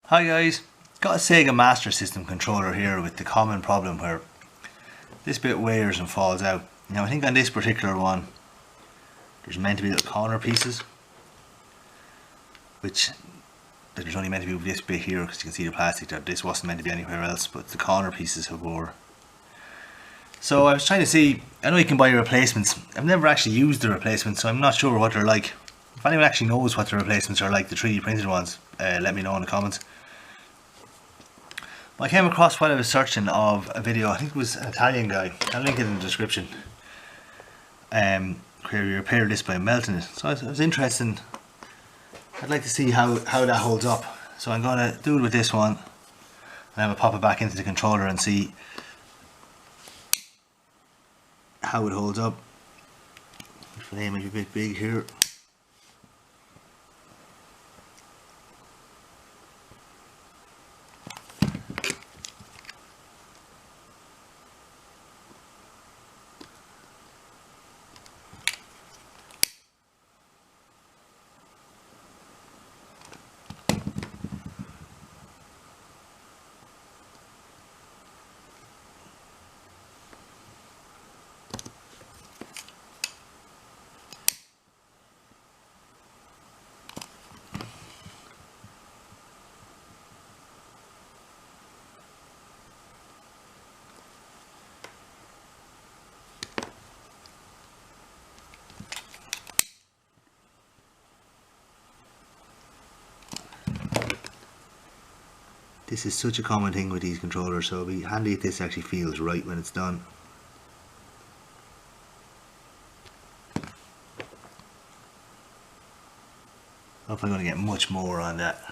Hi guys, got a Sega Master System controller here with the common problem where this bit wears and falls out. Now I think on this particular one there's meant to be little corner pieces, which there's only meant to be this bit here because you can see the plastic there. This wasn't meant to be anywhere else, but the corner pieces have wore. So I was trying to see, I know you can buy replacements. I've never actually used the replacements, so I'm not sure what they're like. If anyone actually knows what the replacements are like, the 3D printed ones, let me know in the comments. I came across while I was searching of a video, I think it was an Italian guy, I'll link it in the description, where you repair this by melting it. So I was interested, I'd like to see how that holds up. So I'm going to do it with this one, and have it pop it back into the controller and see how it holds up. The flame is a bit big here. This is such a common thing with these controllers, so it'll be handy if this actually feels right when it's done. I hope I'm going to get much more on that.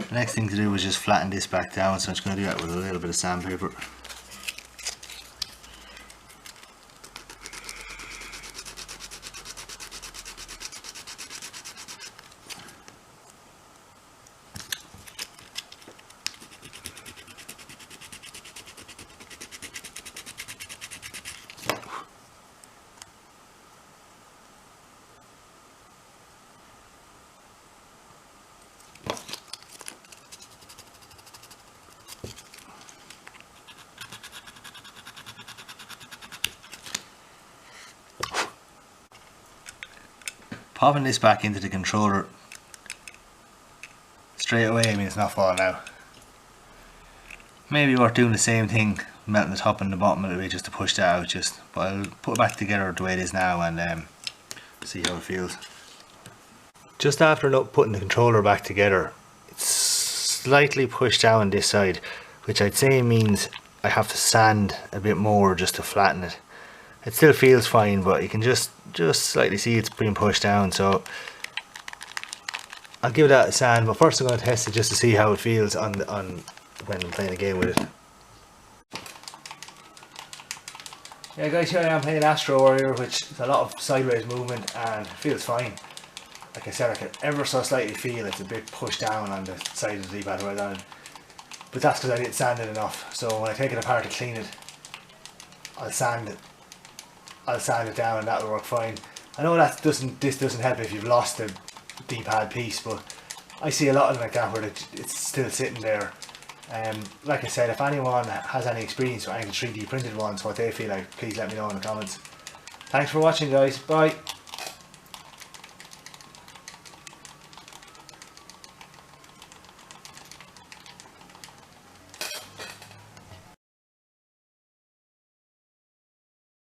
The next thing to do is just flatten this back down, so I'm just going to do that with a little bit of sandpaper. Popping this back into the controller straight away, I mean it's not falling out. Maybe worth doing the same thing, melting the top and the bottom a little bit just to push that out, but I'll put it back together the way it is now and see how it feels. Just after putting the controller back together, it's slightly pushed down this side, which I'd say means I have to sand a bit more just to flatten it. It still feels fine, but you can just slightly see it's being pushed down, so I'll give that a sand. But first I'm going to test it just to see how it feels on when I'm playing a game with it. Yeah guys, here I am playing Astro Warrior, which is a lot of sideways movement and it feels fine. Like I said, I can ever so slightly feel it's a bit pushed down on the side of the D-pad right on, but that's because I didn't sand it enough. So when I take it apart to clean it, I'll sand it down and that'll work fine. I know this doesn't help if you've lost the D-pad piece, but I see a lot of them like that where it's still sitting there. Like I said, if anyone has any experience with any 3D printed ones, what they feel like, please let me know in the comments. Thanks for watching guys, bye.